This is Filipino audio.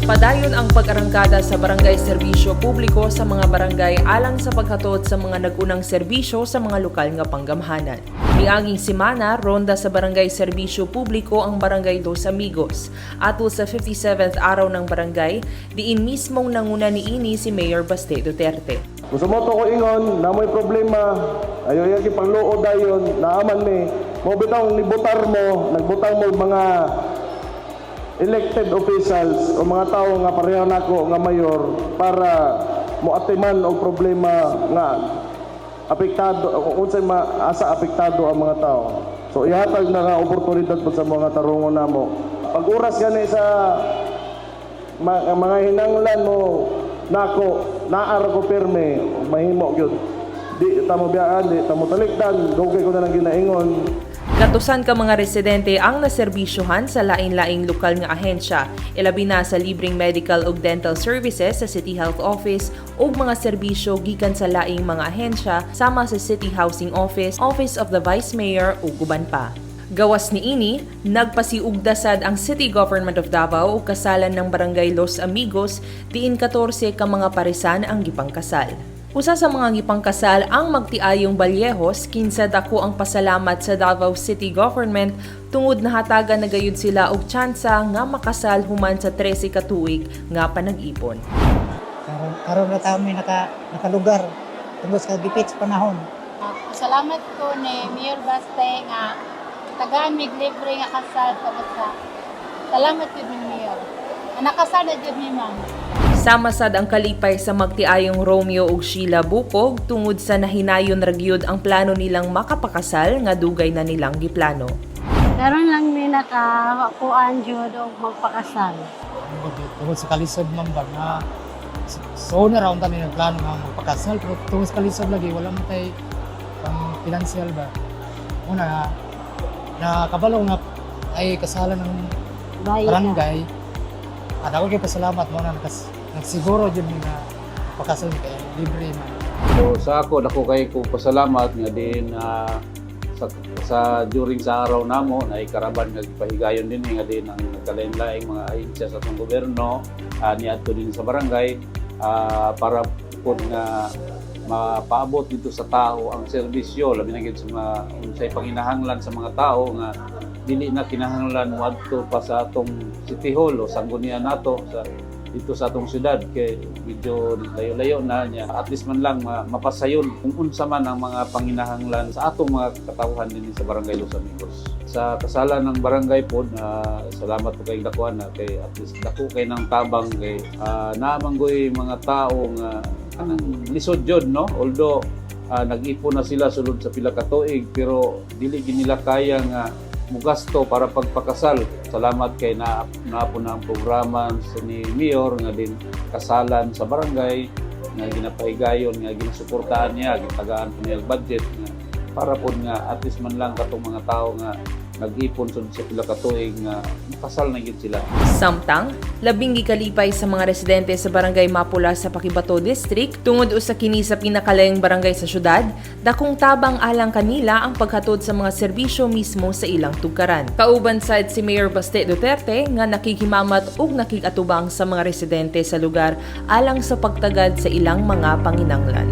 Padayon ang pag-arangkada sa barangay serbisyo publiko sa mga barangay alang sa paghatod sa mga nagunang serbisyo sa mga lokal nga panggamhanan. Miaging semana, ronda sa barangay serbisyo publiko ang barangay Los Amigos. Atol sa 57th araw ng barangay, diin mismong nanguna niini si Mayor Baste Duterte. Gusto mo to ko ingon, na may problema, ayaw yung pangluod dayon, naaman ni, mo bitang nibutar mo, nagbutang mo mga elected officials o mga tao nga pareho nako nga mayor para moatiman og problema nga apektado kung unsay asa apektado ang mga tao. So ihatag na nga oportunidad po sa mga tarungon namo. Pag oras gani sa mga hinanglan mo nako naar ko pirme mahimo gyud. Di ta mo biyaan, di ta mo talikdan, dugay ko na lang ginaingon. Gatusan ka mga residente ang naserbisyohan sa lain-laing lokal nga ahensya, ilabi na sa libreng medical ug dental services sa City Health Office ug mga serbisyo gikan sa laing mga ahensya sama sa City Housing Office, Office of the Vice Mayor ug uban pa. Gawas niini, nagpasiugdasad ang City Government of Davao ug kasalan ng Barangay Los Amigos, diin 14 ka mga parisan ang gipangkasal. Usa sa mga gipangkasal ang magtiayong Balyejos, kinsa dako ang pasalamat sa Davao City Government tungod nahatagan na gayud sila og tsansa nga makasal human sa 13 ka tuig nga panag-ipon. Karon na taon may nakalugar tungod sa gipit sa panahon. Salamat ko ni Mayor Baste nga tagaan mig libre nga kasal tungod sa salamat yun ni Mayor. Nakasal na yun ni Ma'am. Sama sad ang kalipay sa magtiayong Romeo ug Sheila Bukog tungod sa nahinayon ragyod ang plano nilang makapakasal nga dugay na nilang giplano. Karon lang may nakakuan jud og magpakasal. Tungod sa kalisod man ba na so na raon tani plano nga magpakasal pero tungod sa kalisod lagi wala man tay pang financial ba. Una na kabalo nga ay kasalan ng barangay. At ako kay pasalamat mo na nagsiguro dyan nga pakasal ni kayo, libre man. So sa ako, dako kay ko pasalamat nga din sa during sa araw namo na ikaraban nga ipahigayon din nga din ang nagkalain-laing mga ahensya sa atong gobyerno niadto din sa barangay para pud nga mapaabot dito sa tao ang serbisyo labi na gid sa mga unsay panginahanglan sa mga tao nga dili na kinahanglan wadto pa sa atong City Hall o sanggunian nato sa dito sa atong syudad kay medyo layo-layo na niya at least man lang mapasayon kung unsa man ang mga panginahanglan sa atong mga katawhan din sa Barangay Los Amigos. Sa kasalan ng barangay pod salamat po kay dakuan na kay at least dako kay nang tabang kay naamanggoy mga tao nga kanang lisod jud no although nag-ipon na sila sulod sa pila ka tuig pero dili gid nila kaya nga mugasto para pagpakasal. Salamat kay naapon na ang programa sa ni Mayor nga din kasalan sa barangay nga ginapahigayon nga ginasuportahan niya gitagaan po niya budget nga para po nga at least man lang katong mga tao nga nag-ipon sa pila ka tuig nga makasal na gid sila. Samtang, labing gikalipay sa mga residente sa Barangay Mapula sa Paquibato District tungod usa kini sa pinakalayong barangay sa syudad, dakong tabang alang kanila ang paghatod sa mga serbisyo mismo sa ilang tugkaran. Kauban sad si Mayor Baste Duterte nga nakikimamat ug nakikatubang sa mga residente sa lugar alang sa pagtagad sa ilang mga panginanglan.